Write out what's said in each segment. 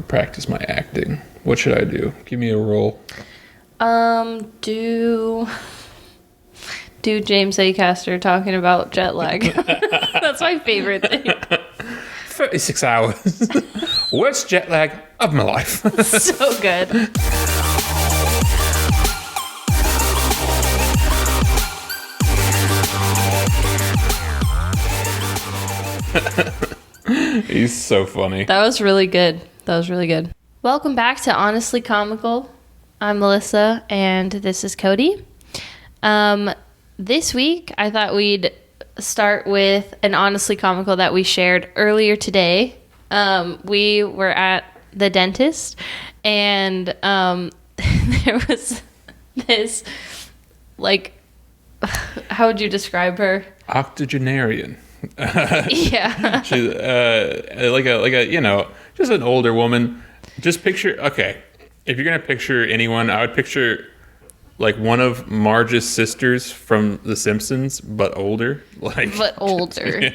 practice my acting. What should I do? Give me a role. Do James Acaster talking about jet lag. That's my favorite thing. 36 hours. Worst jet lag of my life. So good. He's so funny. That was really good. Welcome back to Honestly Comical. I'm Melissa, and this is Cody. This week, I thought we'd start with an Honestly Comical that we shared earlier today. We were at the dentist, and there was this, like, how would you describe her? Octogenarian. Yeah. She's like a just an older woman. Just picture, okay, if you're gonna picture anyone, I would picture like one of Marge's sisters from The Simpsons, but older.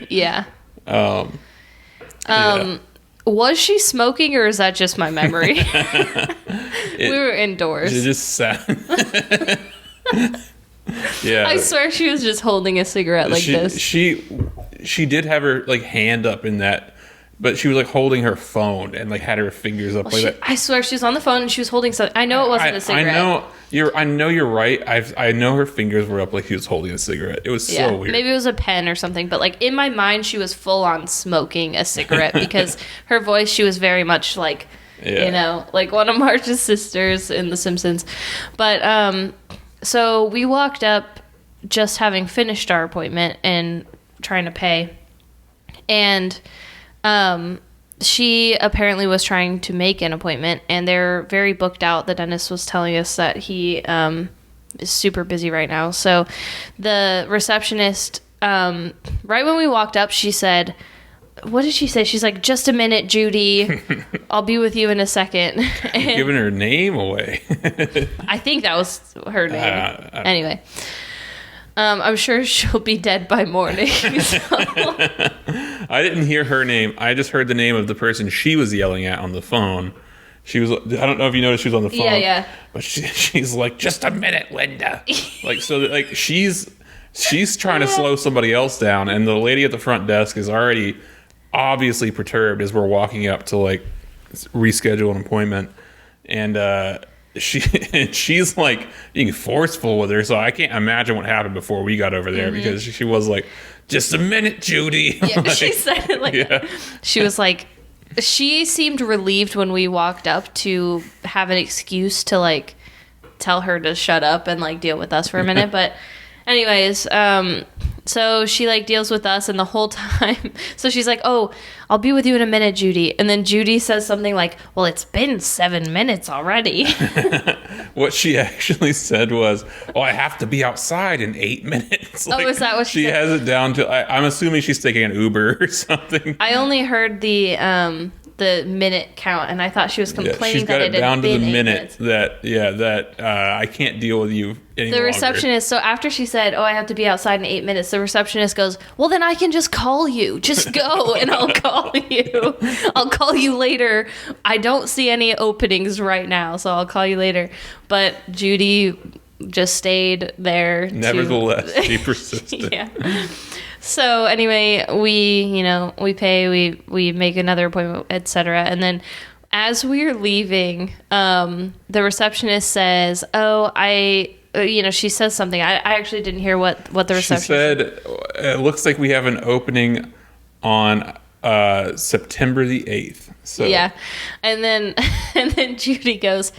Yeah. Was she smoking, or is that just my memory? We were indoors. She just sat. Yeah. I swear she was just holding a cigarette like this. She did have her like hand up in that, but she was like holding her phone and like had her fingers up that. I swear she was on the phone and she was holding something. I know it wasn't a cigarette. I know you're right. I know her fingers were up like she was holding a cigarette. It was so weird. Maybe it was a pen or something, but like in my mind she was full on smoking a cigarette because her voice, she was very much like, like one of Marge's sisters in The Simpsons. But so we walked up just having finished our appointment and trying to pay, and she apparently was trying to make an appointment, and they're very booked out. The dentist was telling us that he is super busy right now. So the receptionist, right when we walked up, she said, what did she say? She's like, "Just a minute, Judy. I'll be with you in a second." You're giving her name away. I think that was her name. Anyway. I'm sure she'll be dead by morning. So. I didn't hear her name. I just heard the name of the person she was yelling at on the phone. She was, I don't know if you noticed she was on the phone. Yeah. But she's like, "Just a minute, Linda." She's trying to slow somebody else down, and the lady at the front desk is already obviously perturbed as we're walking up to like reschedule an appointment. And she's like being forceful with her, so I can't imagine what happened before we got over there, because she was like, "Just a minute, Judy." Yeah, she said it like that. She was like, she seemed relieved when we walked up to have an excuse to like tell her to shut up and like deal with us for a minute. But anyways, so she like deals with us, and the whole time, so she's like, "Oh, I'll be with you in a minute, Judy." And then Judy says something like, "Well, it's been 7 minutes already." What she actually said was, "Oh, I have to be outside in 8 minutes." Like, is that what she said? has it down to, I'm assuming she's taking an Uber or something. I only heard the minute count, and I thought she was complaining she's got that it down to the minute minutes. that I can't deal with you any longer. The receptionist, so after she said, "Oh, I have to be outside in 8 minutes," the receptionist goes, "Well, then I can just call you. Just go and I'll call you. I'll call you later. I don't see any openings right now, so I'll call you later." But Judy just stayed there. Nevertheless, she persisted. Yeah. So anyway, we pay, we make another appointment, etc. And then as we're leaving, the receptionist says, "Oh, she says something." I actually didn't hear what the receptionist said. It looks like we have an opening on September the 8th. So yeah. And then Judy goes,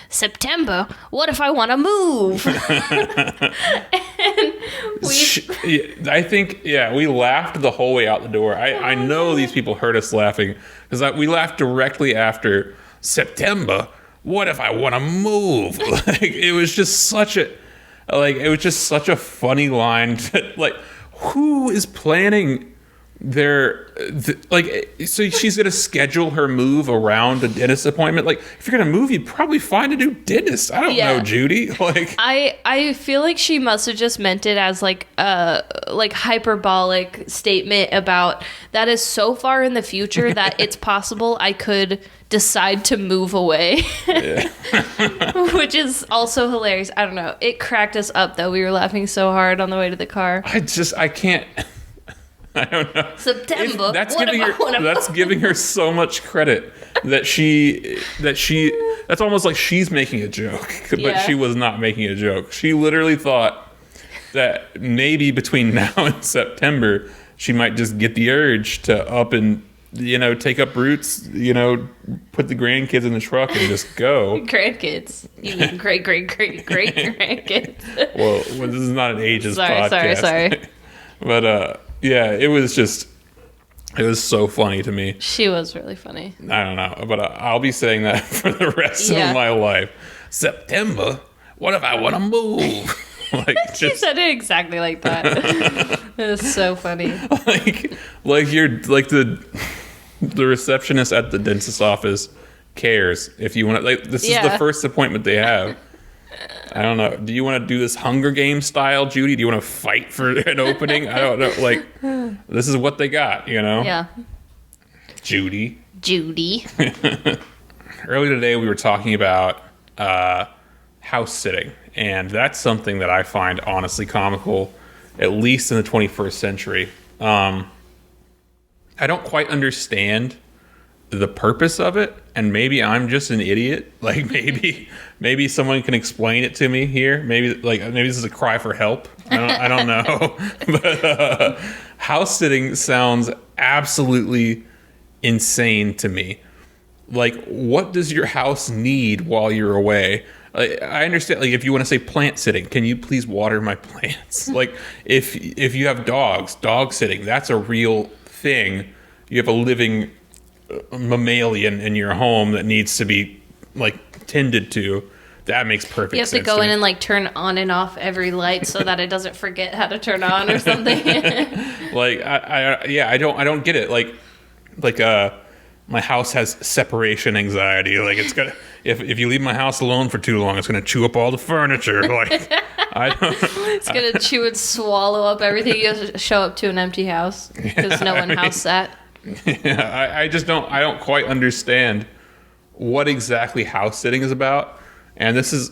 "September, what if I want to move?" And I think, we laughed the whole way out the door. I know these people heard us laughing, because we laughed directly after September. What if I want to move? Like, it was just such a funny line. Like, who is planning so she's gonna schedule her move around a dentist appointment. Like, if you're gonna move, you'd probably find a new dentist. I don't know, Judy. Like, I feel like she must have just meant it as like a hyperbolic statement about that is so far in the future that it's possible I could decide to move away. Which is also hilarious. I don't know. It cracked us up though. We were laughing so hard on the way to the car. I can't. I don't know. September. That's giving her so much credit that's almost like she's making a joke, but she was not making a joke. She literally thought that maybe between now and September, she might just get the urge to up and, take up roots, put the grandkids in the truck and just go. Grandkids. You mean great grandkids. Well, this is not an ages podcast. Sorry. But, yeah, it was so funny to me. She was really funny. I don't know, but I'll be saying that for the rest of my life. September, what if I want to move? She said it exactly like that. It was so funny. Like you're like the receptionist at the dentist's office cares if you want to. This is the first appointment they have. I don't know. Do you want to do this Hunger Games style, Judy? Do you want to fight for an opening? I don't know. This is what they got, Yeah. Judy. Earlier today, we were talking about house sitting, and that's something that I find honestly comical, at least in the 21st century. I don't quite understand the purpose of it, and maybe I'm just an idiot. Maybe someone can explain it to me here. Maybe this is a cry for help. I don't know. But house sitting sounds absolutely insane to me. What does your house need while you're away? I understand, if you want to say plant sitting, can you please water my plants? If you have dogs, dog sitting, that's a real thing. You have a living mammalian in your home that needs to be tended to. That makes perfect sense. You have to go in and turn on and off every light so that it doesn't forget how to turn on or something. I don't get it. My house has separation anxiety. It's gonna if you leave my house alone for too long, it's gonna chew up all the furniture. I don't. It's gonna chew and swallow up everything. You have to show up to an empty house because no one house sat. Yeah, I just don't. I don't quite understand what exactly house sitting is about. And this is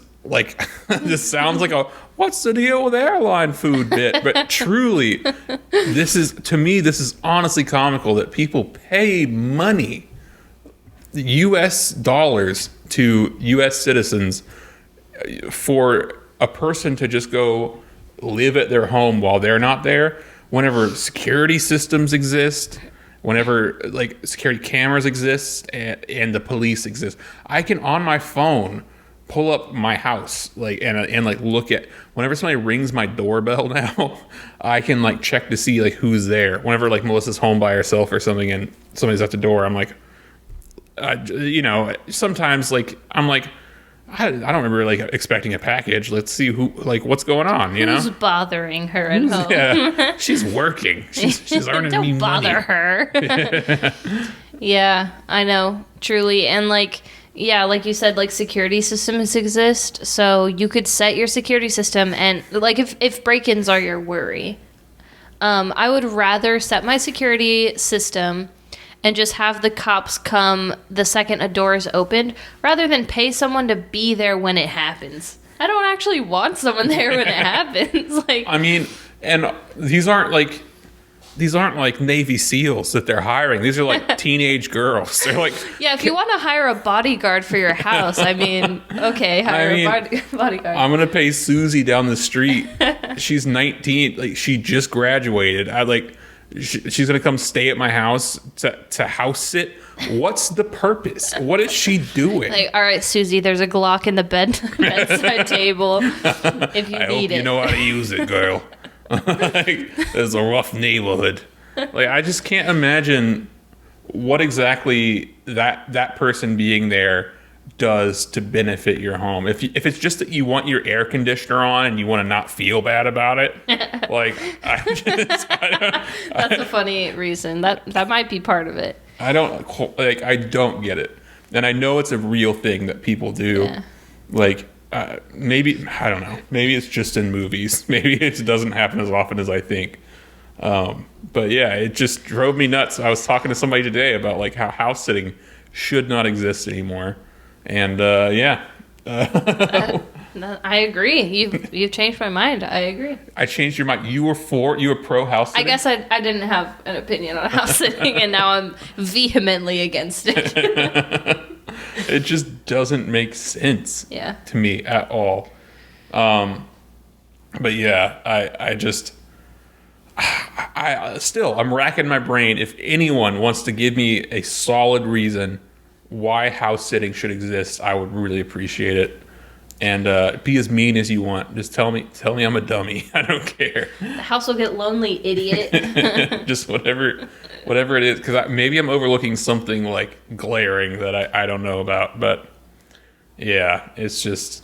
this sounds like a what's the deal with airline food bit, but truly, this is honestly comical that people pay money, U.S. dollars, to U.S. citizens for a person to just go live at their home while they're not there. Whenever security systems exist, whenever security cameras exist, and the police exist, I can on my phone pull up my house and look at whenever somebody rings my doorbell now. I can check to see who's there. Whenever Melissa's home by herself or something and somebody's at the door, I'm sometimes I'm I don't remember expecting a package. Let's see who what's going on. Who's bothering her at home? Yeah, she's working. She's earning me money. Don't bother her. Yeah, I know, truly, and yeah, like you said, security systems exist, so you could set your security system, and if break-ins are your worry, I would rather set my security system and just have the cops come the second a door is opened, rather than pay someone to be there when it happens. I don't actually want someone there when it happens. I mean, and these aren't Navy SEALs that they're hiring. These are teenage girls. They're yeah, if you want to hire a bodyguard for your house, okay, hire a bodyguard. I'm gonna pay Susie down the street. She's 19. She just graduated. She's gonna come stay at my house to house sit. What's the purpose? What is she doing? All right, Susie, there's a Glock in the bedside table. If you need it, you know how to use it, girl. It's a rough neighborhood. I just can't imagine what exactly that person being there does to benefit your home. If it's just that you want your air conditioner on and you want to not feel bad about it, like That's a funny reason. That might be part of it. I don't get it, and I know it's a real thing that people do. Yeah. Like maybe I don't know. Maybe it's just in movies. Maybe it doesn't happen as often as I think. But yeah, it just drove me nuts. I was talking to somebody today about like how house sitting should not exist anymore. And I agree. You've changed my mind. I agree. I changed your mind. You were pro house sitting? I guess I didn't have an opinion on house sitting, and now I'm vehemently against it. It just doesn't make sense to me at all. But yeah, I'm racking my brain. If anyone wants to give me a solid reason why house sitting should exist, I would really appreciate it. And be as mean as you want. Just tell me I'm a dummy. I don't care. The house will get lonely, idiot. Just whatever it is, because maybe I'm overlooking something like glaring that I don't know about. But yeah, it's just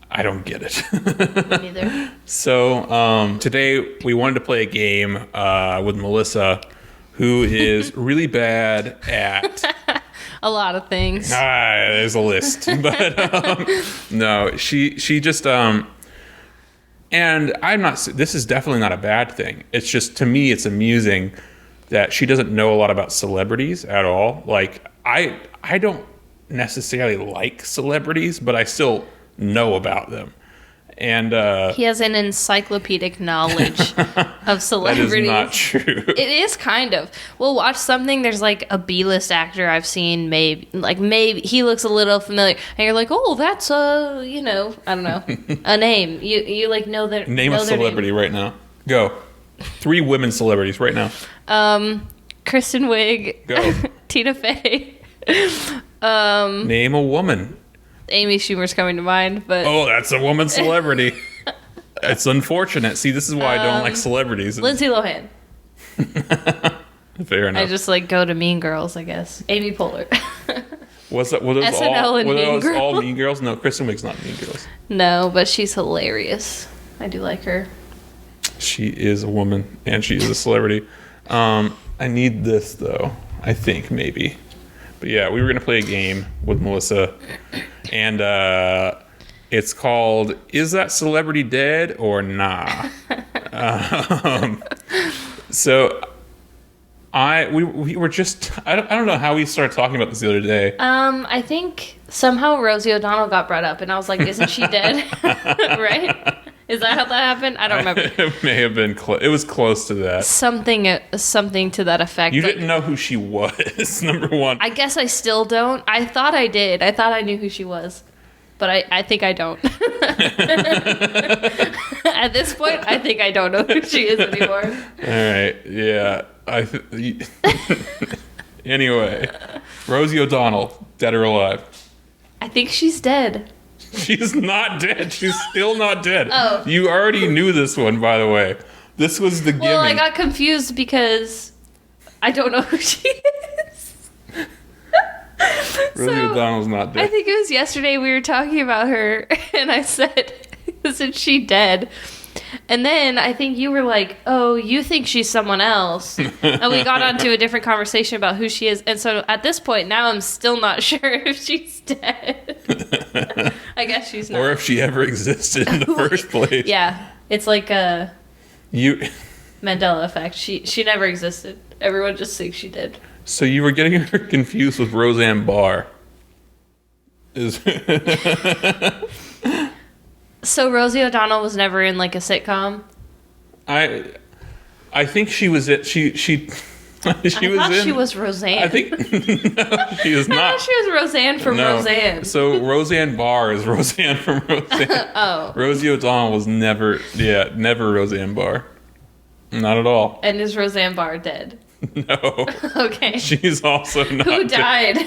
I don't get it. Neither. So today we wanted to play a game with Melissa, who is really bad at a lot of things. There's a list, but no, she just and I'm not. This is definitely not a bad thing. It's just, to me, it's amusing that she doesn't know a lot about celebrities at all. Like I don't necessarily like celebrities, but I still know about them. And he has an encyclopedic knowledge of celebrities. That is not true. It is kind of. We'll watch something. There's like a B-list actor I've seen. Maybe he looks a little familiar, and you're like, oh, that's I don't know, a name. You like know their name a celebrity right now. Go. 3 women celebrities right now. Kristen Wiig. Go. Tina Fey. Name a woman. Amy Schumer's coming to mind, but that's a woman celebrity. It's unfortunate. See, this is why I don't like celebrities. Lindsay Lohan. Fair enough. I just go to Mean Girls, I guess. Amy Poehler. Were those SNL all Mean Girls? No, Kristen Wiig's not Mean Girls. No, but she's hilarious. I do like her. She is a woman, and she is a celebrity. I need this, though. I think, maybe. But yeah, we were going to play a game with Melissa, and it's called Is That Celebrity Dead or Nah? So we were just, I don't know how we started talking about this the other day. I think somehow Rosie O'Donnell got brought up, and I was like, isn't she dead? Right? Is that how that happened? I don't remember. It may have been it was close to that. Something to that effect. You didn't know who she was, number one. I guess I still don't. I thought I did. I thought I knew who she was. But I think I don't. At this point, I think I don't know who she is anymore. All right. Yeah. Anyway, Rosie O'Donnell, dead or alive? I think she's dead. She's not dead. She's still not dead. Oh. You already knew this one, by the way. This was the gimme. Well, I got confused because I don't know who she is. Rosie O'Donnell's not dead. I think it was yesterday we were talking about her, and I said, isn't she dead? And then I think you were like, oh, you think she's someone else. And we got onto a different conversation about who she is. And so at this point, now I'm still not sure if she's dead. I guess she's not. Or if she ever existed in the first place. Yeah. It's like a Mandela effect. She never existed. Everyone just thinks she did. So you were getting her confused with Roseanne Barr. So Rosie O'Donnell was never in like a sitcom? I think she was it. She She was Roseanne. I think no, she is not. I thought she was Roseanne from Roseanne. So Roseanne Barr is Roseanne from Roseanne. Oh. Rosie O'Donnell was never Roseanne Barr. Not at all. And is Roseanne Barr dead? No. Okay. She's also not Who dead. died?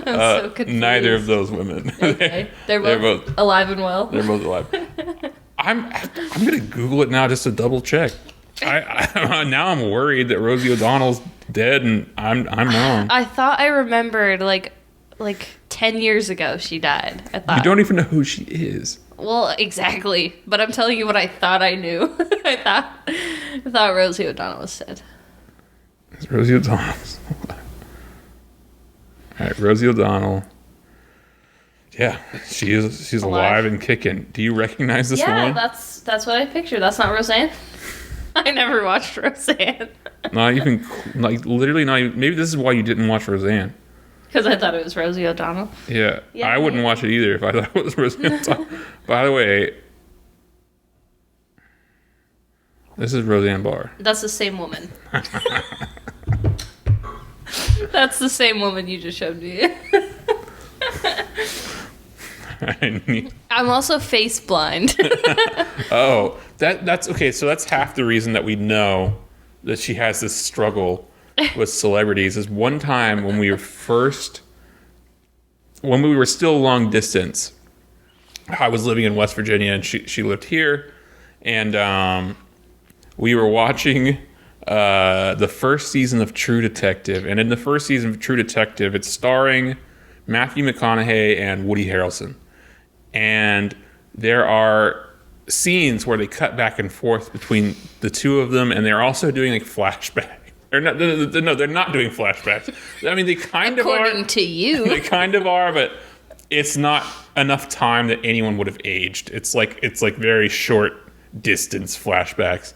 I'm so confused. Neither of those women. Okay. They're both alive and well. They're both alive. I'm gonna Google it now just to double check. Now I'm worried that Rosie O'Donnell's dead and I'm wrong. I thought I remembered like like 10 years ago she died. I thought. You don't even know who she is. Well, exactly. But I'm telling you what I thought I knew. I thought Rosie O'Donnell was dead. It's Rosie O'Donnell. All right, Rosie O'Donnell. Yeah, she's alive and kicking. Do you recognize this woman? Yeah, that's what I pictured. That's not Roseanne. I never watched Roseanne. Not even, like, literally not even. Maybe this is why you didn't watch Roseanne. Because I thought it was Rosie O'Donnell. Yeah, I wouldn't watch it either if I thought it was Rosie O'Donnell. By the way, this is Roseanne Barr. That's the same woman. That's the same woman you just showed me. I'm also face blind. Oh, that's okay. So that's half the reason that we know that she has this struggle with celebrities. Is one time when we were still long distance, I was living in West Virginia and she lived here, and we were watching the first season of True Detective. And in the first season of True Detective, it's starring Matthew McConaughey and Woody Harrelson. And there are scenes where they cut back and forth between the two of them, and they're also doing like flashbacks. No, they're not doing flashbacks. I mean, they kind of are. According to you. They kind of are, but it's not enough time that anyone would have aged. It's like very short distance flashbacks.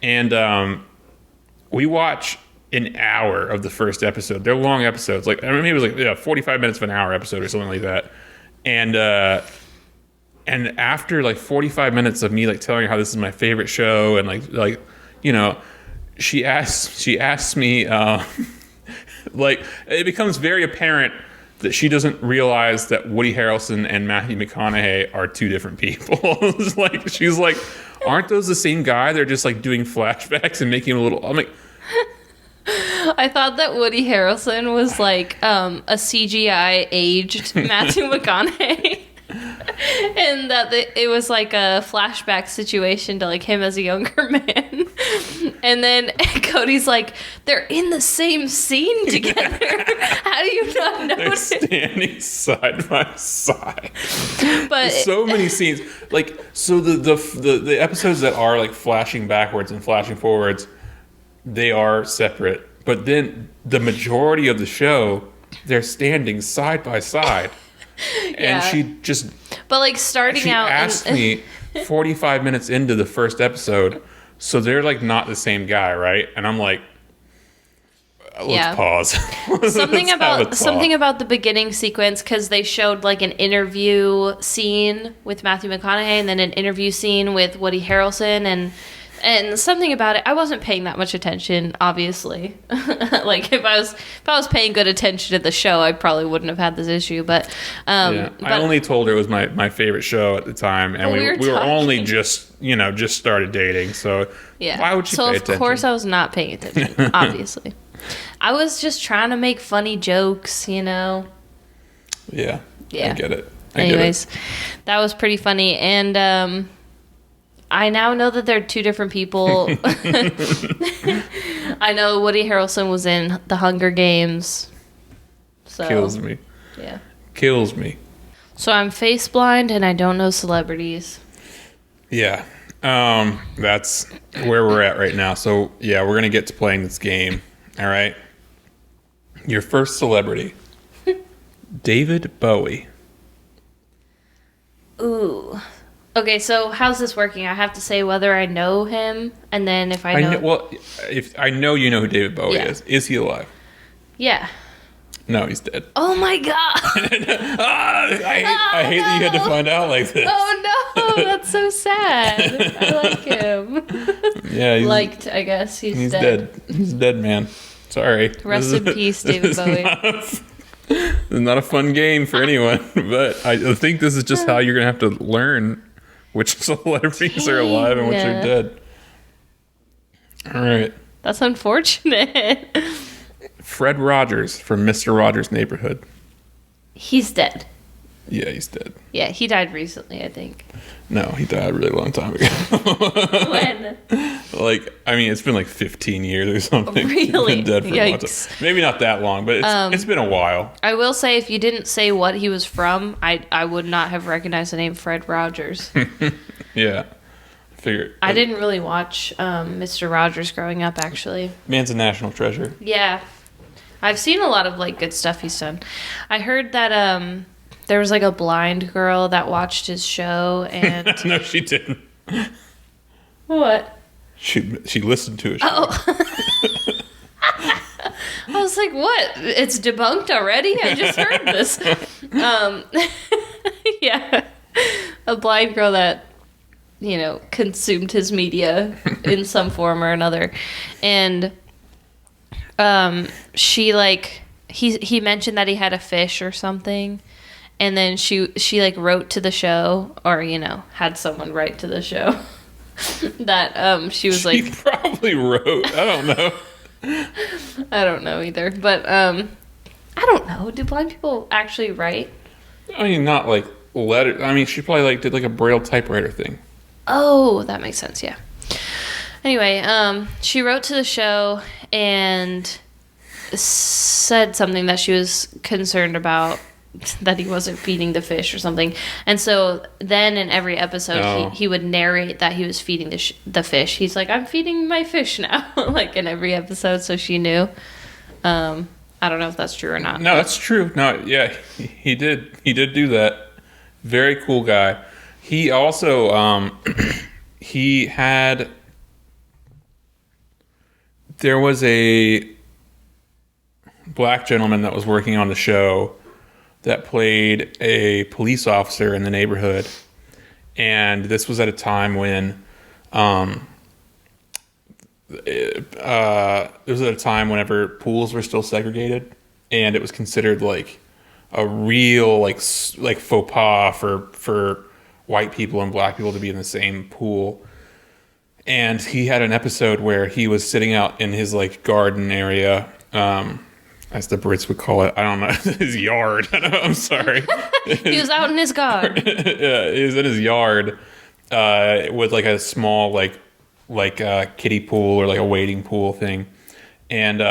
And we watch an hour of the first episode. They're long episodes. Like, I mean, it was like 45 minutes of an hour episode or something like that. And after like 45 minutes of me like telling her how this is my favorite show, and like you know, she asks me like, it becomes very apparent that she doesn't realize that Woody Harrelson and Matthew McConaughey are two different people. It's like, she's like, aren't those the same guy? They're just like doing flashbacks and making him a little. I'm like, I thought that Woody Harrelson was like a CGI aged Matthew McConaughey. And that it was like a flashback situation to like him as a younger man. And then Cody's like, they're in the same scene together. How do you not know? They're standing side by side. But there's so many scenes. Like, so the episodes that are like flashing backwards and flashing forwards, they are separate. But then the majority of the show, they're standing side by side. Yeah. And she just... But like starting out... She asked me 45 minutes into the first episode, so they're like not the same guy, right? And I'm like, let's pause. Something about the beginning sequence, because they showed like an interview scene with Matthew McConaughey and then an interview scene with Woody Harrelson, and something about it, I wasn't paying that much attention, obviously. Like if I was paying good attention to the show, I probably wouldn't have had this issue. But I only told her it was my favorite show at the time, and we were only just started dating. So why would she pay attention? So of course I was not paying attention. Obviously, I was just trying to make funny jokes. Yeah. I get it. Anyways, that was pretty funny, and I now know that they're two different people. I know Woody Harrelson was in The Hunger Games. So, kills me. Yeah. Kills me. So I'm face blind and I don't know celebrities. Yeah. That's where we're at right now. So, yeah, we're going to get to playing this game. All right. Your first celebrity. David Bowie. Ooh. Okay, so how's this working? I have to say whether I know him, and then if I know... Well, if I know you know who David Bowie is he alive? Yeah. No, he's dead. Oh my god! I hate that you had to find out like this. Oh no, that's so sad. I like him. Yeah, I guess. He's dead. He's dead, man. Sorry. Rest in peace, David Bowie. It's not a fun game for anyone, but I think this is just how you're going to have to learn which celebrities are alive and which are dead. All right. That's unfortunate. Fred Rogers from Mr. Rogers' Neighborhood. He's dead. Yeah, he's dead. Yeah, he died recently, I think. No, he died a really long time ago. When? Like, I mean, it's been like 15 years or something. Really? He's been dead for a long Yikes. time. Maybe not that long, but it's been a while. I will say, if you didn't say what he was from, I would not have recognized the name Fred Rogers. Yeah. I figured. I didn't really watch Mr. Rogers growing up, actually. Man's a national treasure. Yeah. I've seen a lot of, like, good stuff he's done. I heard that there was, like, a blind girl that watched his show, and... No, she didn't. What? She listened to it. Oh. I was like, what? It's debunked already? I just heard this. Yeah. A blind girl that, consumed his media in some form or another. And she, like, he mentioned that he had a fish or something. And then she like, wrote to the show, or, had someone write to the show. That she was like... She probably wrote. I don't know. I don't know either. But I don't know. Do blind people actually write? I mean, not like letter. I mean, she probably like did like a Braille typewriter thing. Oh, that makes sense. Yeah. Anyway, she wrote to the show and said something that she was concerned about, that he wasn't feeding the fish or something. And so then in every episode, he would narrate that he was feeding the fish. He's like, I'm feeding my fish now, like in every episode, so she knew. I don't know if that's true or not. No, that's true. No, yeah, he did. He did do that. Very cool guy. He also, he had, there was a black gentleman that was working on the show that played a police officer in the neighborhood. And this was at a time when, it was at a time whenever pools were still segregated, and it was considered like a real like faux pas for white people and black people to be in the same pool. And he had an episode where he was sitting out in his like garden area, as the Brits would call it. I don't know, his yard. I'm sorry. He was out in his garden. Yeah, he was in his yard with like a small like kiddie pool or like a wading pool thing. And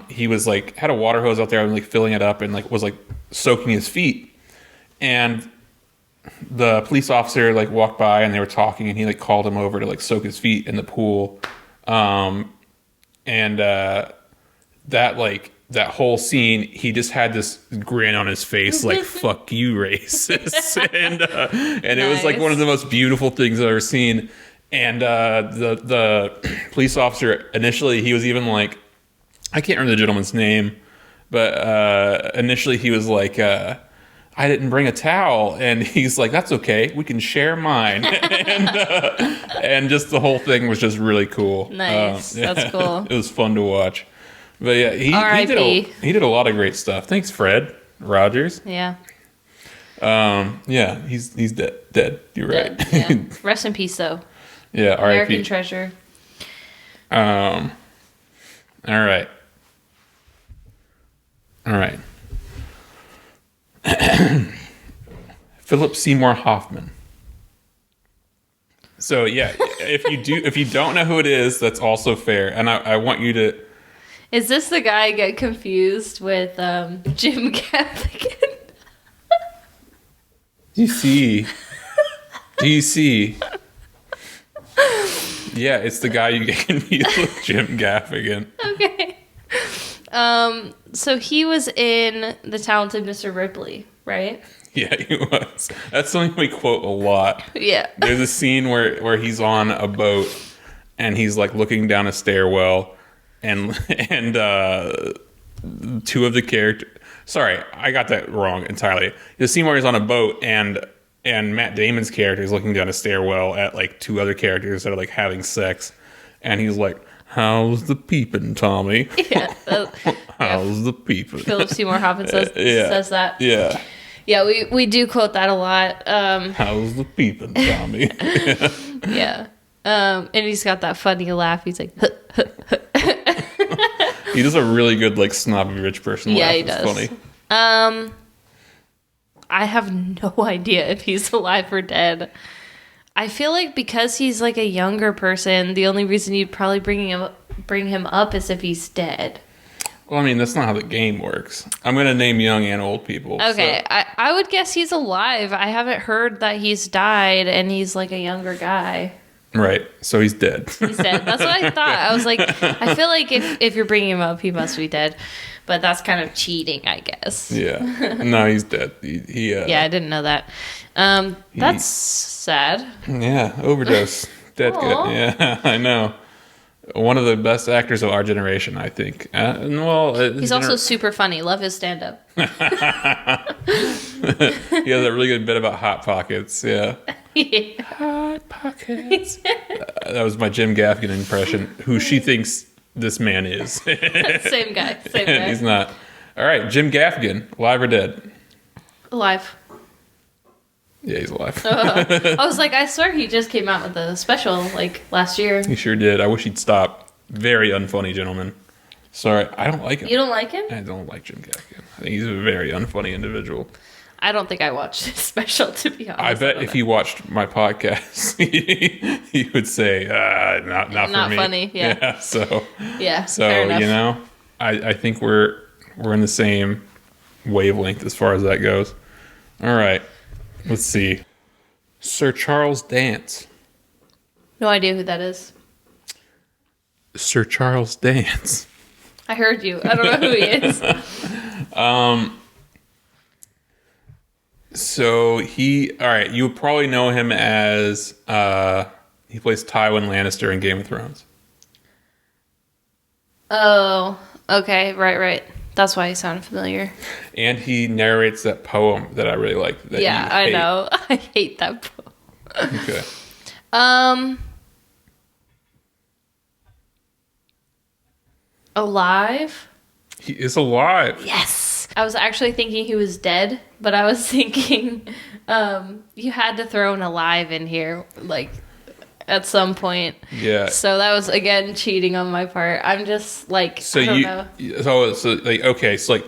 he was like, had a water hose out there and like filling it up and like was like soaking his feet. And the police officer like walked by and they were talking, and he like called him over to like soak his feet in the pool. That whole scene, he just had this grin on his face, like "fuck you, racist," and it was like one of the most beautiful things I've ever seen. And the police officer initially, he was even like, I can't remember the gentleman's name, but initially he was like, I didn't bring a towel, and he's like, that's okay, we can share mine. And just the whole thing was just really cool. Nice, that's cool. It was fun to watch. But yeah, he did a lot of great stuff. Thanks, Fred Rogers. Yeah. Yeah, he's dead. You're right. Yeah. Rest in peace, though. Yeah, R.I.P. American treasure. All right. Philip Seymour Hoffman. So yeah, if you don't know who it is, that's also fair. And I want you to. Is this the guy I get confused with Jim Gaffigan? Do you see? Yeah, it's the guy you get confused with, Jim Gaffigan. Okay. So he was in The Talented Mr. Ripley, right? Yeah, he was. That's something we quote a lot. Yeah. There's a scene where he's on a boat and he's like looking down a stairwell, and two of the characters. Sorry, I got that wrong entirely. The scene where he's on a boat and Matt Damon's character is looking down a stairwell at like two other characters that are like having sex, and he's like, "How's the peeping, Tommy?" Yeah. How's the peeping? Philip Seymour Hoffman says that. Yeah. Yeah, we do quote that a lot. How's the peeping, Tommy? Yeah. And he's got that funny laugh. He's like, he does a really good like snobby rich person laugh. Yeah, he it's does. Funny. I have no idea if he's alive or dead. I feel like because he's like a younger person, the only reason you'd probably bring him up is if he's dead. Well, I mean, that's not how the game works. I'm going to name young and old people. Okay, So. I would guess he's alive. I haven't heard that he's died and he's like a younger guy. Right, so he's dead. He's dead. That's what I thought. I was like, I feel like if you're bringing him up, he must be dead. But that's kind of cheating, I guess. Yeah. No, he's dead. Yeah, I didn't know that. That's sad. Yeah, overdose. Dead good. Yeah, I know. One of the best actors of our generation, I think. He's also super funny. Love his stand-up. He has a really good bit about Hot Pockets. Yeah. Yeah. Hot Pockets. That was my Jim Gaffigan impression. Who she thinks this man is. Same guy. He's not. All right, Jim Gaffigan, alive or dead? Alive. Yeah, he's alive. I was like, I swear he just came out with a special like last year. He sure did. I wish he'd stop. Very unfunny gentleman. Sorry, I don't like him. You don't like him? I don't like Jim Gaffigan. I think he's a very unfunny individual. I don't think I watched his special, to be honest. I bet if he watched my podcast, he would say, not for me. Funny, yeah. So fair enough. you know, I think we're in the same wavelength as far as that goes. All right. Let's see. Sir Charles Dance. No idea who that is. Sir Charles Dance. I heard you. I don't know who he is. So all right, you would probably know him as, he plays Tywin Lannister in Game of Thrones. Oh, okay. Right. That's why he sounded familiar. And he narrates that poem that I really like. Yeah, I know. I hate that poem. Okay. Alive? He is alive. Yes. I was actually thinking he was dead, but I was thinking you had to throw an alive in here, like, at some point. Yeah. So that was, again, cheating on my part. I'm just, like, I don't know. So like, okay, so, like,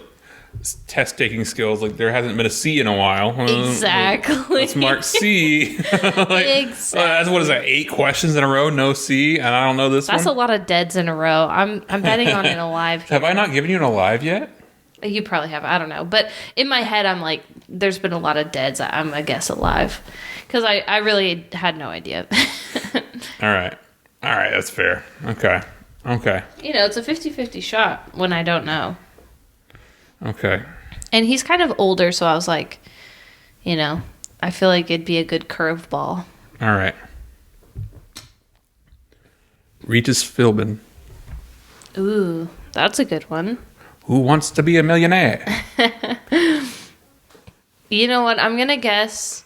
test taking skills, like, there hasn't been a C in a while. Exactly. Let's mark C. Exactly. That's, what is that, 8 questions in a row, no C, and I don't know this That's one? a lot of deads in a row. I'm betting on an alive. Have I not given you an alive yet? You probably have. I don't know. But in my head, I'm like, there's been a lot of deads. I'm, I guess, alive. Because I really had no idea. All right. That's fair. Okay. You know, it's a 50-50 shot when I don't know. Okay. And he's kind of older, so I was like, you know, I feel like it'd be a good curveball. All right. Regis Philbin. Ooh, that's a good one. Who wants to be a millionaire? You know what? I'm gonna guess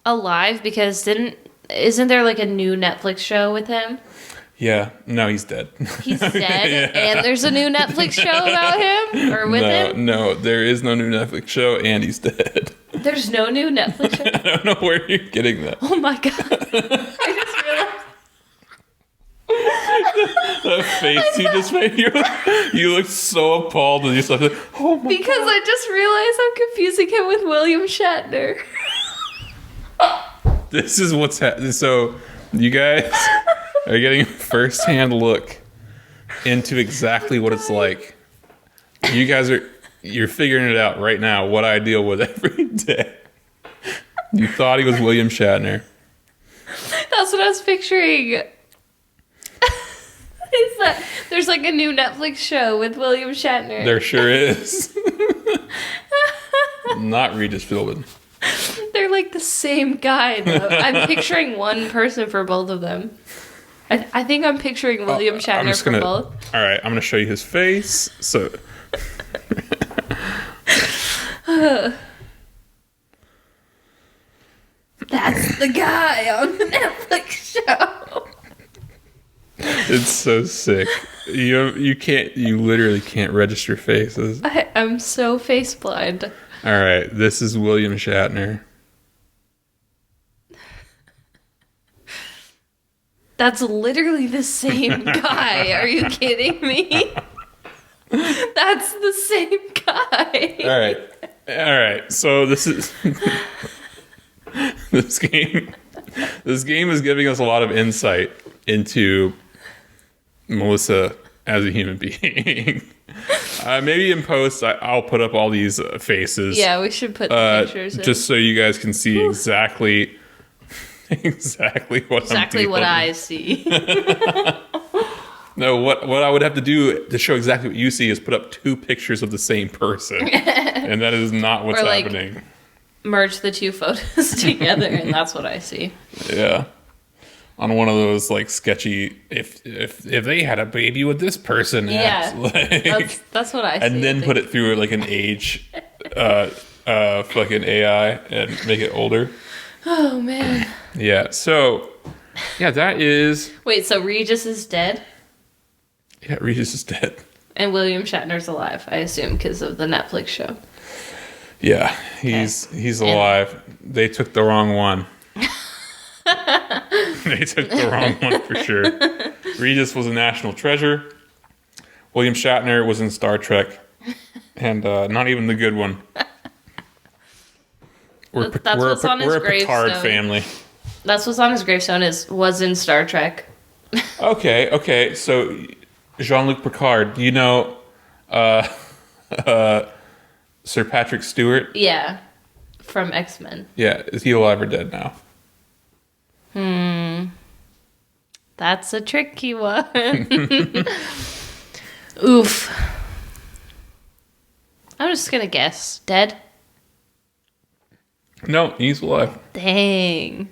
alive because isn't there like a new Netflix show with him? Yeah. No, he's dead. He's dead, yeah. And there's a new Netflix show about him or with him. No, there is no new Netflix show, and he's dead. There's no new Netflix show. I don't know where you're getting that. Oh my god! I just realized. The face you just made, you look so appalled when you said, "Oh my!" Because God. I just realized I'm confusing him with William Shatner. This is what's happening. So, you guys are getting a first-hand look into exactly what it's like. You're figuring it out right now. What I deal with every day. You thought he was William Shatner. That's what I was picturing. Is that there's like a new Netflix show with William Shatner? There sure is. Not Regis Philbin. They're like the same guy, though. I'm picturing one person for both of them. I think I'm picturing William Shatner for both. All right, I'm going to show you his face. So, that's the guy on the Netflix show. It's so sick. You literally can't register faces. I'm so face blind. All right, this is William Shatner. That's literally the same guy. Are you kidding me? That's the same guy. All right. All right, so this is this game. This game is giving us a lot of insight into Melissa as a human being. Maybe in post, I'll put up all these faces. Yeah, we should put the pictures in. Just so you guys can see exactly what I see. No, what I would have to do to show exactly what you see is put up 2 pictures of the same person, and that is not what's happening. Merge the 2 photos together, and that's what I see. Yeah, on one of those like sketchy. If they had a baby with this person, yeah, that's what I see. And then put it through like an age, fucking AI and make it older. Oh man. Yeah. So, yeah, that is. Wait, so Regis is dead? Yeah, Regis is dead. And William Shatner's alive, I assume, because of the Netflix show. Yeah, he's alive. They took the wrong one. They took the wrong one for sure. Regis was a national treasure. William Shatner was in Star Trek, and not even the good one. We're a Picard family. That's what's on his gravestone. Was in Star Trek. Okay. So Jean-Luc Picard, you know, Sir Patrick Stewart. Yeah, from X-Men. Yeah, is he alive or dead now? That's a tricky one. Oof. I'm just gonna guess dead. No, he's alive. Dang.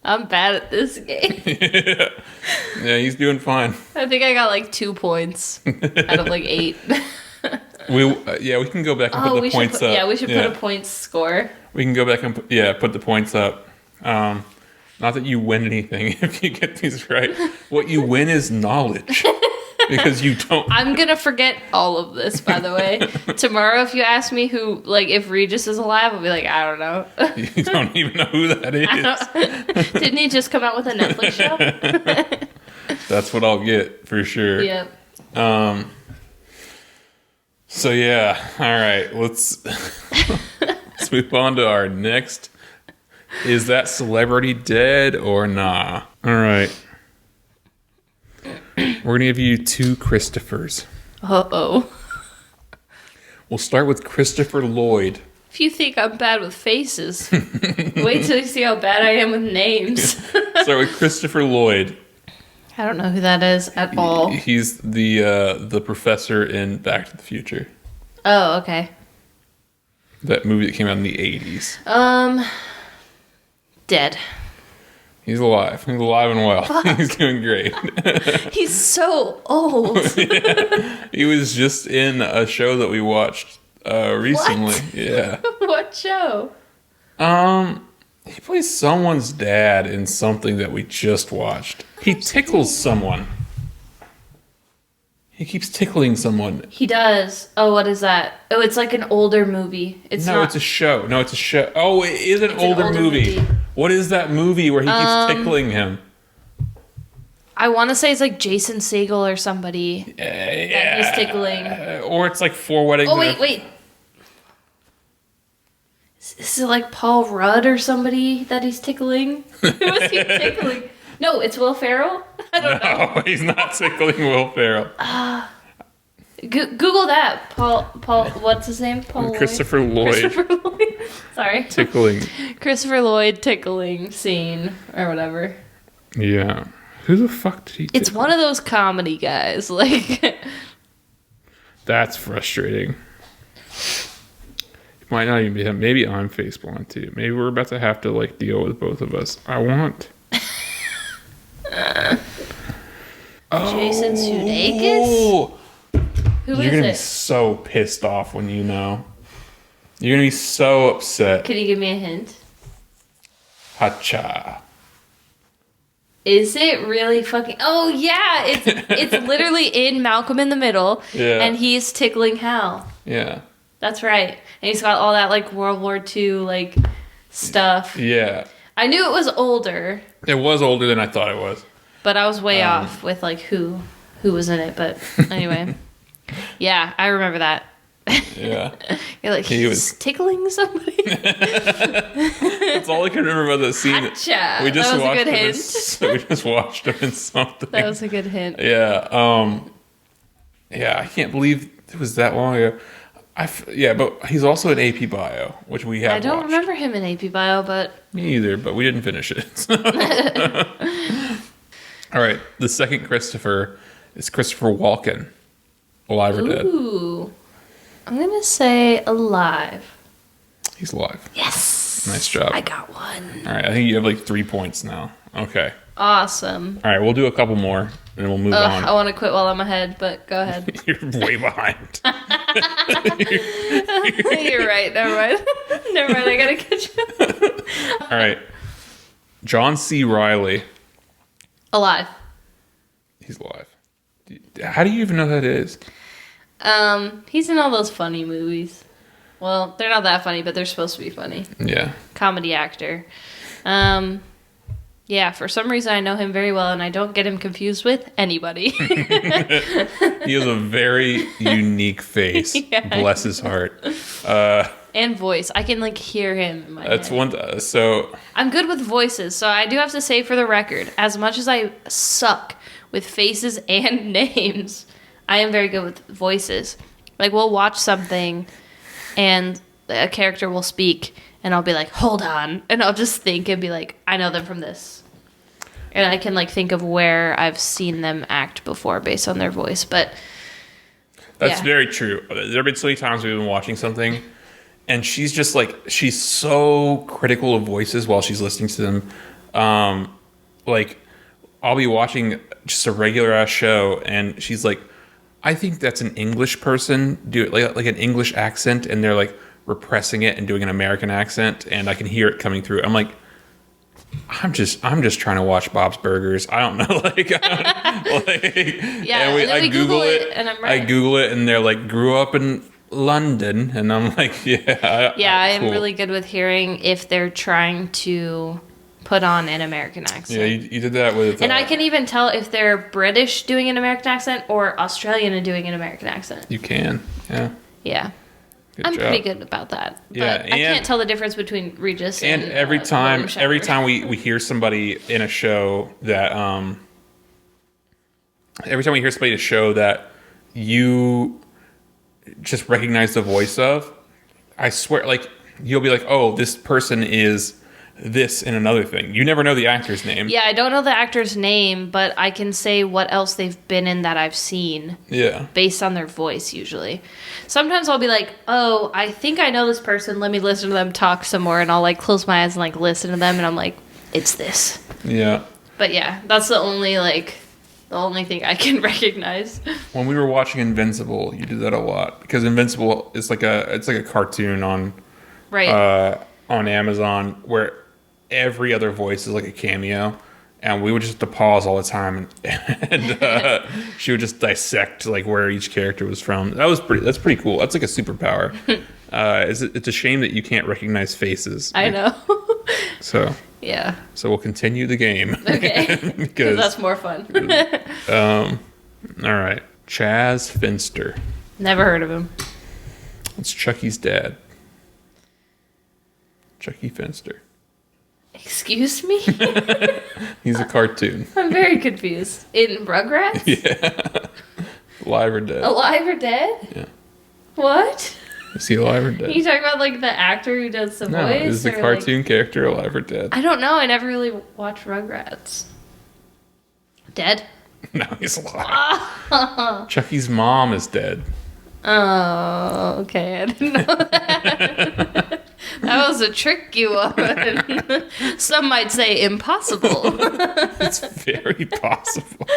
I'm bad at this game. Yeah, he's doing fine. I think I got like 2 points out of like 8. We can go back and put the points up. Yeah, we should put a points score. We can go back and put the points up. Not that you win anything if you get these right. What you win is knowledge. Because you don't. I'm going to forget all of this, by the way. Tomorrow, if you ask me if Regis is alive, I'll be like, I don't know. You don't even know who that is. Didn't he just come out with a Netflix show? That's what I'll get, for sure. Yep. So, yeah. All right. Let's move on to our next. Is that celebrity dead or nah? All right. We're going to give you 2 Christophers. Uh-oh. We'll start with Christopher Lloyd. If you think I'm bad with faces, wait till you see how bad I am with names. Start with Christopher Lloyd. I don't know who that is at all. He's the professor in Back to the Future. Oh, okay. That movie that came out in the 80s. Dead. He's alive. He's alive and well. Fuck. He's doing great. He's so old. Yeah. He was just in a show that we watched recently. What? Yeah. What show? He plays someone's dad in something that we just watched. He tickles someone. He keeps tickling someone. He does. Oh, what is that? Oh, it's like an older movie. It's a show. No, it's a show. Oh, it is an older movie. What is that movie where he keeps tickling him? I want to say it's like Jason Segel or somebody that he's tickling. Or it's like 4 Weddings. Oh, wait. Is it like Paul Rudd or somebody that he's tickling? Who is he tickling? No, it's Will Ferrell? I don't know. No, he's not tickling Will Ferrell. Google that. Paul, what's his name? Christopher Lloyd. Sorry. Tickling. Christopher Lloyd tickling scene or whatever. Yeah. Who the fuck did he tickle? It's one of those comedy guys. Like. That's frustrating. It might not even be him. Maybe I'm facepalm too. Maybe we're about to have to deal with both of us. I want. Jason Sudeikis? Who is it? You're going to be so pissed off when you know. You're going to be so upset. Could you give me a hint? Hacha. Is it really fucking... Oh, yeah! It's literally in Malcolm in the Middle. Yeah. And he's tickling Hal. Yeah. That's right. And he's got all that, World War II, stuff. Yeah. I knew it was older. It was older than I thought it was. But I was way off with, who was in it. But anyway. Yeah, I remember that. Yeah. You're like, he's tickling somebody. That's all I can remember about that scene. Gotcha. We just that was watched a good hint. we just watched him in something. That was a good hint. Yeah. Yeah, I can't believe it was that long ago. But he's also in AP Bio, which we have I don't watched. remember him in AP Bio, but... Me either, but we didn't finish it. All right, the second Christopher is Christopher Walken. Alive or dead? Ooh. I'm going to say alive. He's alive. Yes. Nice job. I got one. All right, I think you have like 3 points now. Okay. Awesome. All right, we'll do a couple more, and then we'll move on. I want to quit while I'm ahead, but go ahead. You're way behind. You're right. Never mind. Never mind. I got to catch up. All right. John C. Reilly. Alive. He's alive. How do you even know who that is? He's in all those funny movies. Well, they're not that funny, but they're supposed to be funny. Yeah. Comedy actor. Yeah, for some reason I know him very well, and I don't get him confused with anybody. He has a very unique face. Yeah. Bless his heart. And voice. I can, like, hear him in my That's head. So I'm good with voices, so I do have to say for the record, as much as I suck with faces and names, I am very good with voices. Like, we'll watch something, and a character will speak, and I'll be like, hold on. And I'll just think and be like, I know them from this. And I can, like, think of where I've seen them act before based on their voice. But that's yeah. Very true. There have been so many times we've been watching something, and she's just like, she's so critical of voices while she's listening to them. Like, I'll be watching just a regular ass show, and she's like, I think that's an English person do it like an English accent, and they're like repressing it and doing an American accent, and I can hear it coming through. I'm like, I'm just trying to watch Bob's Burgers. I don't know, like, yeah, and then we Google it, and I'm right. I Google it, and they're like, grew up in London, and I'm like, yeah. I am really good with hearing if they're trying to put on an American accent. Yeah, you did that with... And I can even tell if they're British doing an American accent or Australian and doing an American accent. You can, yeah. Yeah. Good I'm job. Pretty good about that. Yeah, but I can't tell the difference between Regis and every time we hear somebody in a show that every time we hear somebody in a show that you just recognize the voice of, I swear, like, you'll be like, oh, this person is this in another thing. You never know the actor's name. Yeah, I don't know the actor's name, but I can say what else they've been in that I've seen. Yeah. Based on their voice, usually. Sometimes I'll be like, oh, I think I know this person. Let me listen to them talk some more. And I'll, like, close my eyes and, like, listen to them. And I'm like, it's this. Yeah. But, yeah, that's the only thing I can recognize. When we were watching Invincible, you did that a lot. Because Invincible is like a cartoon on... Right. On Amazon where every other voice is like a cameo, and we would just have to pause all the time, and she would just dissect like where each character was from. That's pretty cool. That's like a superpower. It's a shame that you can't recognize faces. I know. So we'll continue the game. Okay. Because that's more fun. All right, Chaz Finster. Never heard of him. It's Chucky's dad. Chucky Finster. Excuse me? He's a cartoon. I'm very confused. In Rugrats? Yeah. Alive or dead? Alive or dead? Yeah. What? Is he alive or dead? Are you talking about, like, the actor who does the voice? No, is the cartoon character alive or dead? I don't know. I never really watched Rugrats. Dead? No, he's alive. Chucky's mom is dead. Oh, okay. I didn't know that. That was a tricky one. Some might say impossible. It's very possible.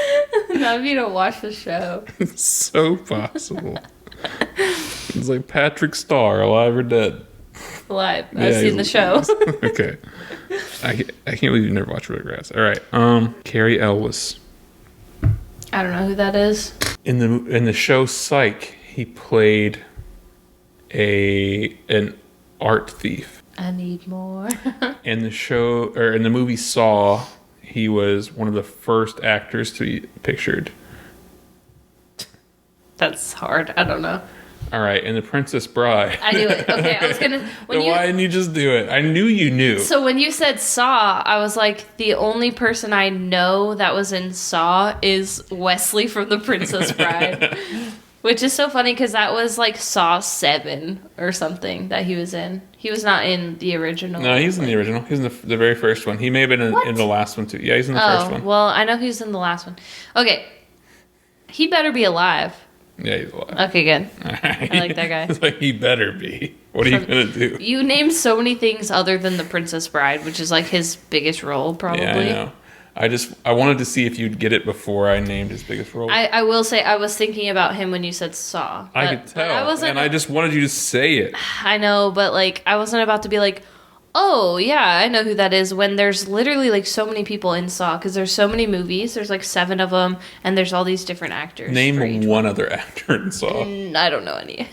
Not if you don't watch the show. It's so possible. It's like Patrick Starr, alive or dead? Alive. I've seen the show. Okay. I can't believe you never watched Rugrats. All right. Carrie Ellis. I don't know who that is. In the show Psych, he played an art thief. I need more. In the movie Saw, he was one of the first actors to be pictured. That's hard. I don't know. All right, and The Princess Bride. I knew it. Okay, I was gonna. Why didn't you just do it? I knew you knew. So when you said Saw, I was like, the only person I know that was in Saw is Wesley from The Princess Bride. Which is so funny because that was like Saw 7 or something that he was in. He was not in the original. No, he's in the original. He's in the very first one. He may have been in the last one too. Yeah, he's in the first one. Well, I know he's in the last one. Okay. He better be alive. Yeah, he's alive. Okay, good. Right. I like that guy. It's like, he better be. What are you going to do? You named so many things other than The Princess Bride, which is like his biggest role, probably. Yeah, I know. I wanted to see if you'd get it before I named his biggest role. I will say I was thinking about him when you said Saw. I could tell. I just wanted you to say it. I know, but like I wasn't about to be like, oh yeah, I know who that is, when there's literally like so many people in Saw, because there's so many movies. There's like 7 of them, and there's all these different actors. Name one other actor in Saw. I don't know any.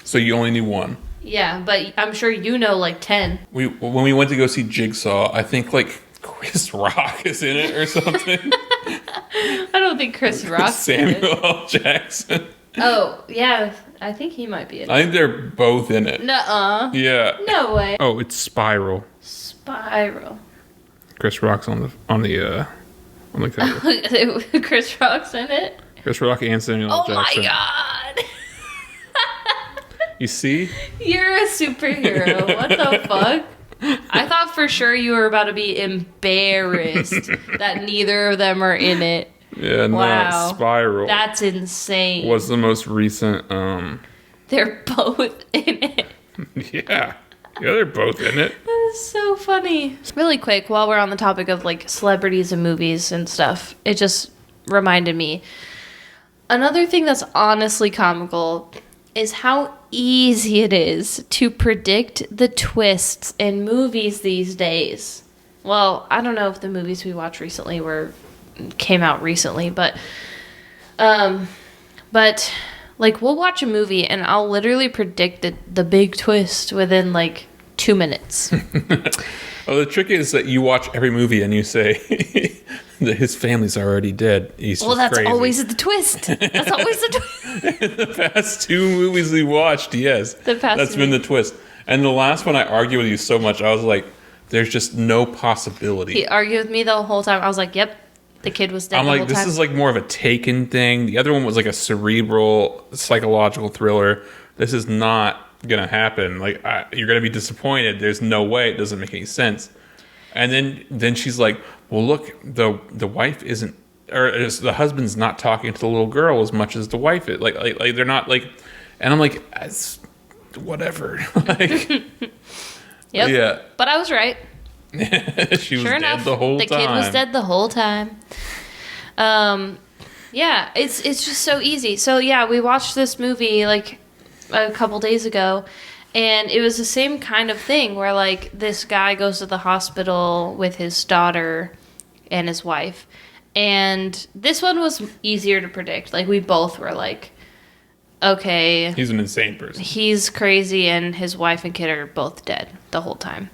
So you only knew one. Yeah, but I'm sure you know like 10. When we went to go see Jigsaw, I think like Chris Rock is in it or something. I don't think Chris Rock's Samuel L. Jackson. Oh, yeah. I think he might be in it. I think they're both in it. Nuh-uh. Yeah. No way. Oh, it's Spiral. Spiral. Chris Rock's on the cover. Chris Rock's in it? Chris Rock and Samuel L. Jackson. Oh my god. You see? You're a superhero. What the fuck? I thought for sure you were about to be embarrassed that neither of them are in it. Yeah, wow. No, Spiral. That's insane. Was the most recent. They're both in it. Yeah, they're both in it. That is so funny. Really quick, while we're on the topic of like celebrities and movies and stuff, it just reminded me. Another thing that's honestly comical is how easy it is to predict the twists in movies these days. Well, I don't know if the movies we watched recently came out recently, but like we'll watch a movie and I'll literally predict the big twist within like 2 minutes. Well, the trick is that you watch every movie and you say that his family's already dead. That's crazy. Always the twist. That's always the twist. In the past 2 movies we watched, yes, that's been the twist. And the last one, I argued with you so much. I was like, "There's just no possibility." He argued with me the whole time. I was like, "Yep, the kid was dead." I'm like, this is like more of a Taken thing. The other one was like a cerebral, psychological thriller. This is not gonna happen. Like, you're gonna be disappointed. There's no way. It doesn't make any sense. And then she's like, well, look, the wife isn't, or the husband's not talking to the little girl as much as the wife is. Like they're not like, and I'm like, whatever. Like, yep. Yeah. But I was right. She was dead the whole time. The kid was dead the whole time. Yeah, it's just so easy. So yeah, we watched this movie like a couple days ago, and it was the same kind of thing where like this guy goes to the hospital with his daughter and his wife, and this one was easier to predict. Like we both were like, okay, he's an insane person. He's crazy, and his wife and kid are both dead the whole time,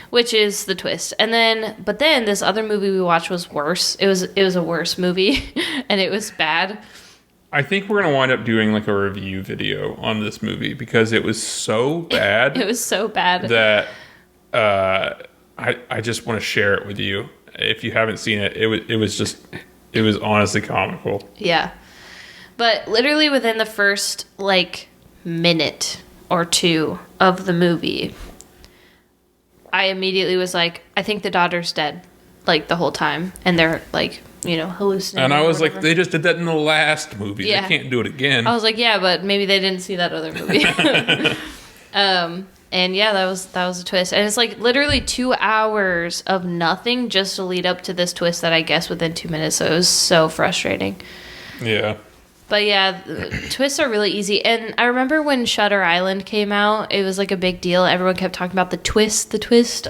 which is the twist. But then this other movie we watched was worse. It was a worse movie, and it was bad. I think we're going to wind up doing like a review video on this movie because it was so bad. It was so bad that I just want to share it with you. If you haven't seen it, it was honestly comical. Yeah. But literally within the first like minute or 2 of the movie, I immediately was like, I think the daughter's dead like the whole time, and they're like, hallucinating. And I was like, they just did that in the last movie. Yeah. They can't do it again. I was like, yeah, but maybe they didn't see that other movie. And yeah, that was a twist. And it's like literally 2 hours of nothing just to lead up to this twist that I guess within 2 minutes. So it was so frustrating. Yeah. But yeah, twists are really easy. And I remember when Shutter Island came out, it was like a big deal. Everyone kept talking about the twist.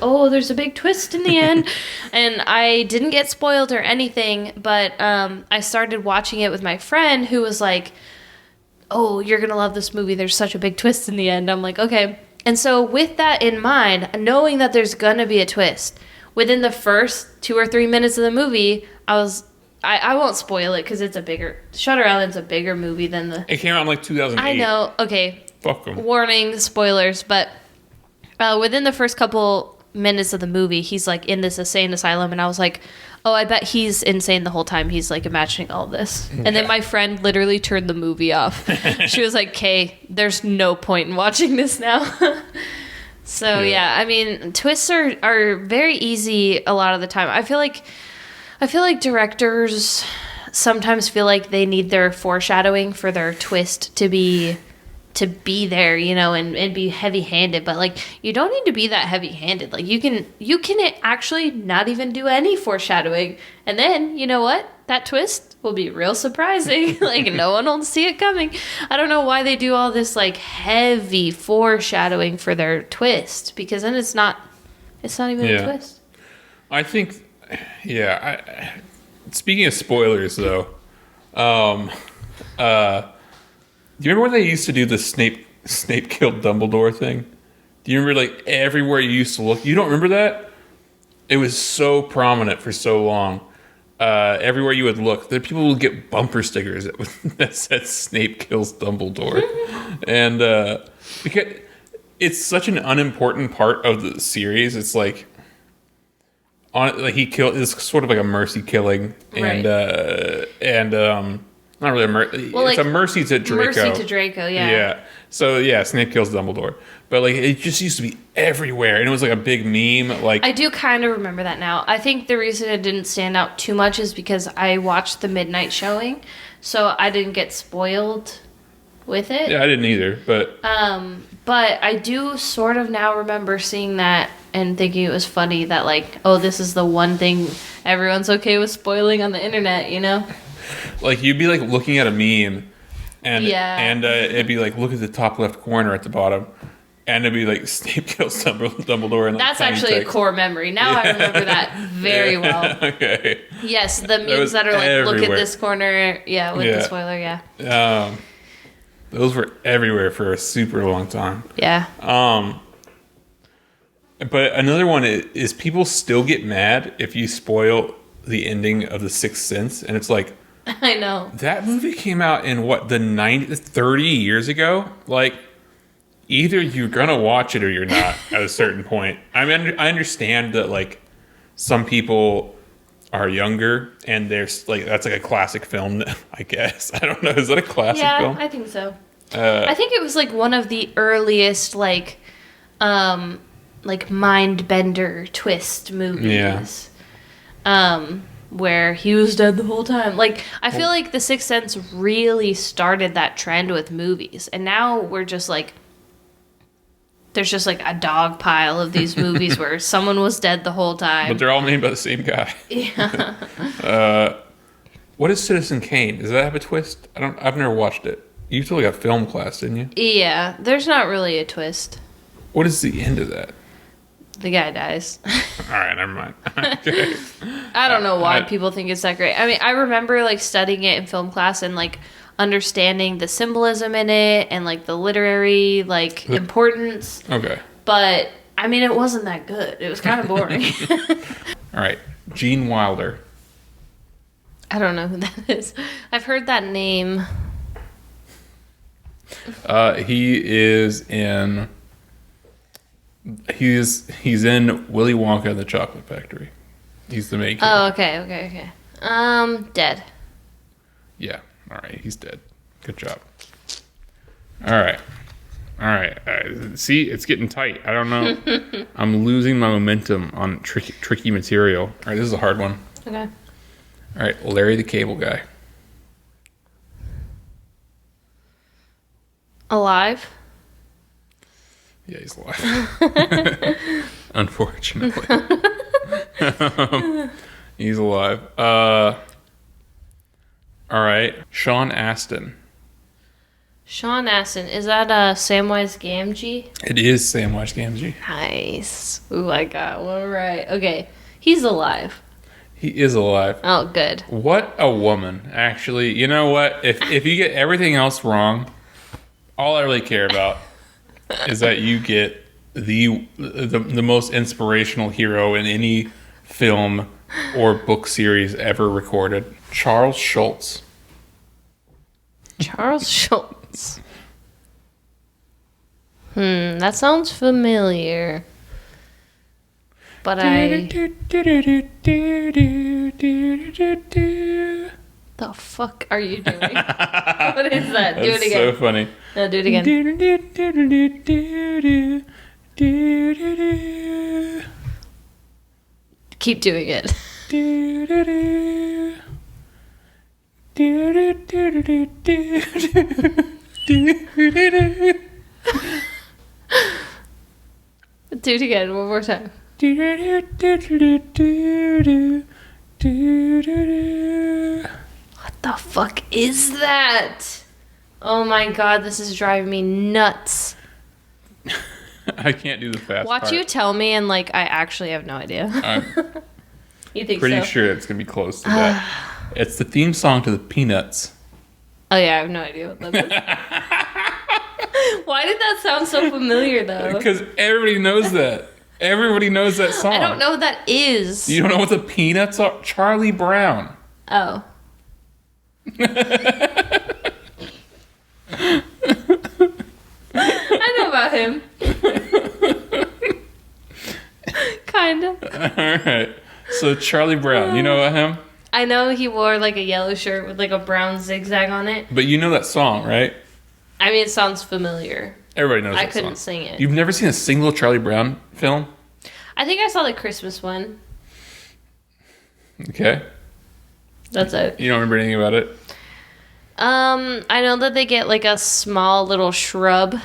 Oh, there's a big twist in the end. And I didn't get spoiled or anything, but I started watching it with my friend who was like, oh, you're going to love this movie. There's such a big twist in the end. I'm like, okay. And so with that in mind, knowing that there's going to be a twist, within the first 2 or 3 minutes of the movie, I I won't spoil it because it's a bigger... Shutter Island's a bigger movie than the... It came out in like 2008. I know. Okay. Fuck them. Warning, spoilers, but within the first couple minutes of the movie, he's like in this insane asylum, and I was like, oh, I bet he's insane the whole time. He's like imagining all this. And then my friend literally turned the movie off. She was like, Kay, there's no point in watching this now. So yeah, I mean, twists are very easy a lot of the time. I feel like directors sometimes feel like they need their foreshadowing for their twist to be there, you know, and be heavy-handed, but like you don't need to be that heavy-handed. Like you can actually not even do any foreshadowing, and then you know what, that twist will be real surprising. Like no one will see it coming. I don't know why they do all this like heavy foreshadowing for their twist, because then it's not even a twist. I think speaking of spoilers though, do you remember when they used to do the Snape killed Dumbledore thing? Do you remember like everywhere you used to look? You don't remember that? It was so prominent for so long. Everywhere you would look, the people would get bumper stickers that said Snape kills Dumbledore. And because it's such an unimportant part of the series, it's like he killed. It's sort of like a mercy killing, and not really a mercy. Well, it's like, a mercy to Draco. Mercy to Draco, yeah. Yeah. So yeah, Snape kills Dumbledore, but like it just used to be everywhere, and it was like a big meme. Like I do kind of remember that now. I think the reason it didn't stand out too much is because I watched the midnight showing, so I didn't get spoiled with it. Yeah, I didn't either, but I do sort of now remember seeing that and thinking it was funny that like, oh, this is the one thing everyone's okay with spoiling on the internet, you know? Like you'd be like looking at a meme, and it'd be like, look at the top left corner at the bottom, and it'd be like Snape kills Dumbledore. And that's actually a core memory. Now I remember that very well. Okay. Yes, the memes that are like, everywhere. Look at this corner. Yeah, with the spoiler. Yeah. Those were everywhere for a super long time. Yeah. But another one is people still get mad if you spoil the ending of The Sixth Sense, and it's like, I know. That movie came out in what, 30 years ago? Like, either you're gonna watch it or you're not at a certain point. I mean, I understand that like some people are younger and there's like that's like a classic film, I guess. I don't know. Is that a classic film? Yeah, I think so. I think it was like one of the earliest like mind bender twist movies. Yeah. Where he was dead the whole time. Like, I feel like The Sixth Sense really started that trend with movies. And now we're just like, there's just like a dog pile of these movies where someone was dead the whole time. But they're all made by the same guy. Yeah. What is Citizen Kane? Does that have a twist? I've never watched it. You took like a film class, didn't you? Yeah, there's not really a twist. What is the end of that? The guy dies. All right, never mind. Okay. I don't know why people think it's that great. I mean, I remember like studying it in film class and like understanding the symbolism in it and like the literary like importance. Okay. But I mean, it wasn't that good. It was kind of boring. All right, Gene Wilder. I don't know who that is. I've heard that name. He is in. He's in Willy Wonka and the Chocolate Factory. He's the main character. Oh, okay. Dead. Yeah. All right. He's dead. Good job. All right. See, it's getting tight. I don't know. I'm losing my momentum on tricky material. All right. This is a hard one. Okay. All right. Larry the Cable Guy. Alive? Yeah, he's alive. Unfortunately. He's alive. All right. Sean Astin. Sean Astin. Is that Samwise Gamgee? It is Samwise Gamgee. Nice. Ooh, I got one right. Okay. He's alive. He is alive. Oh, good. What a woman. Actually, you know what? If you get everything else wrong, all I really care about is that you get the most inspirational hero in any film or book series ever recorded? Charles Schultz. Charles Schultz. That sounds familiar. But the fuck are you doing? What is that? Do it again. So funny. No, do it again. Keep doing it. Do it again, one more time. What the fuck is that? Oh my god, this is driving me nuts. I can't do the fast Watch part. you tell me and like I actually have no idea. I'm You think pretty so? sure it's going to be close to that. It's the theme song to the Peanuts. Oh yeah, I have no idea what that is. Why did that sound so familiar though? Because everybody knows that. Everybody knows that song. I don't know what that is. You don't know what the Peanuts are? Charlie Brown. Oh. I know about him. Kinda. Alright. So Charlie Brown, you know about him? I know he wore like a yellow shirt with like a brown zigzag on it. But you know that song, right? I mean, it sounds familiar. Everybody knows I that couldn't song. sing it. You've never seen a single Charlie Brown film? I think I saw the Christmas one. Okay. That's it. You don't remember anything about it? I know that they get like a small little shrub.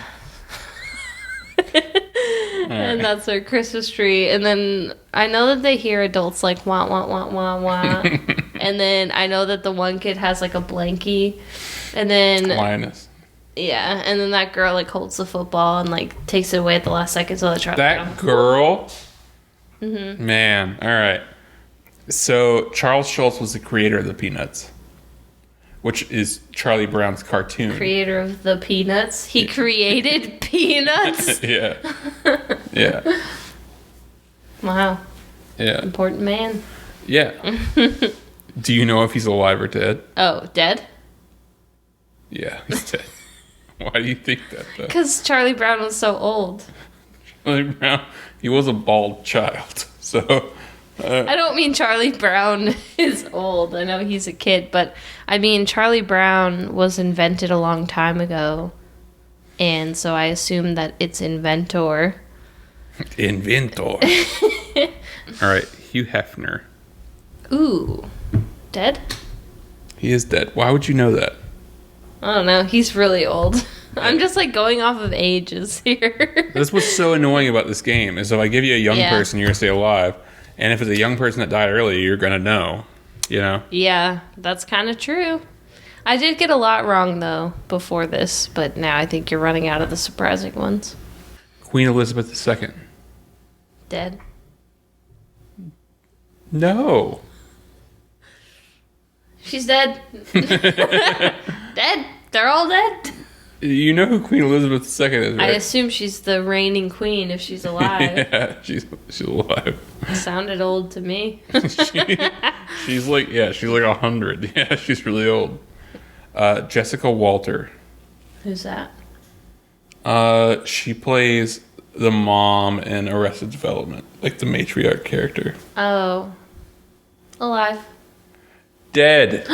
And that's their Christmas tree. And then I know that they hear adults like wah, wah, wah, wah, wah. And then I know that the one kid has like a blankie. And then, Linus. yeah. And then that girl like holds the football and like takes it away at the last second. So they try That girl? Mm-hmm. Man, alright. So Charles Schultz was the creator of the Peanuts, which is Charlie Brown's cartoon. Creator of the Peanuts. He created Peanuts? Yeah. Yeah. Wow. Yeah. Important man. Yeah. Do you know if he's alive or dead? Oh, dead? Yeah, he's dead. Why do you think that, though? Because Charlie Brown was so old. Charlie Brown, he was a bald child, so... I don't mean Charlie Brown is old. I know he's a kid, but I mean Charlie Brown was invented a long time ago, and so I assume that it's inventor. Inventor. All right, Hugh Hefner. Ooh, dead? He is dead. Why would you know that? I don't know. He's really old. I'm just like going off of ages here. That's what's so annoying about this game, is if I give you a young person, you're going to stay alive. And if it's a young person that died early, you're going to know, you know? Yeah, that's kind of true. I did get a lot wrong, though, before this, but now I think you're running out of the surprising ones. Queen Elizabeth II. Dead. No. She's dead. Dead. They're all dead. You know who Queen Elizabeth II is, right? I assume she's the reigning queen if she's alive. Yeah, she's alive. Sounded old to me. She's like 100. Yeah, she's really old. Jessica Walter. Who's that? She plays the mom in Arrested Development, like the matriarch character. Oh. Alive. Dead.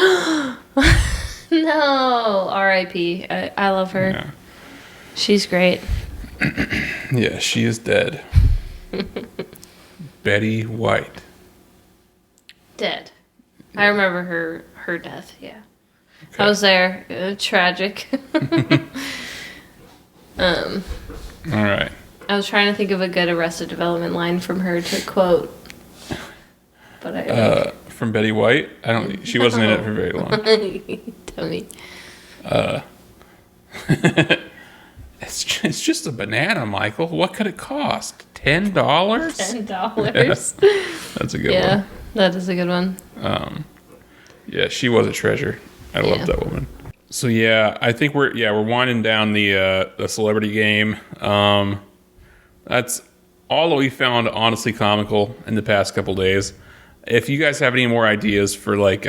No. R.I.P. I love her. Yeah. She's great. Yeah, she is dead. Betty White. Dead. I remember her death, yeah. Okay. I was there. Tragic. All right. I was trying to think of a good Arrested Development line from her to quote. But I from Betty White? She wasn't in it for very long. Tell me. It's just a banana, Michael. What could it cost? $10? $10. That's a good one. Yeah, that is a good one. Yeah, she was a treasure. I love that woman. So yeah, I think we're winding down the celebrity game. That's all that we found honestly comical in the past couple days. If you guys have any more ideas for like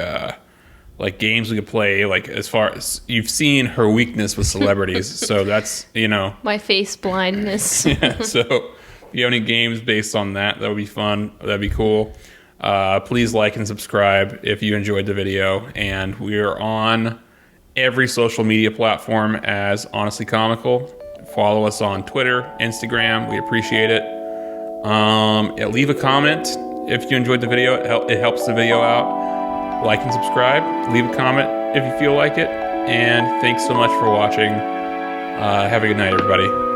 games we could play, like as far as you've seen her weakness with celebrities, so that's my face blindness. Yeah, so if you have any games based on that, that would be fun. That'd be cool. Please like and subscribe if you enjoyed the video, and we are on every social media platform as Honestly Comical. Follow us on Twitter, Instagram. We appreciate it. Leave a comment if you enjoyed the video. It helps the video out. Like and subscribe. Leave a comment if you feel like it. And thanks so much for watching. Have a good night, everybody.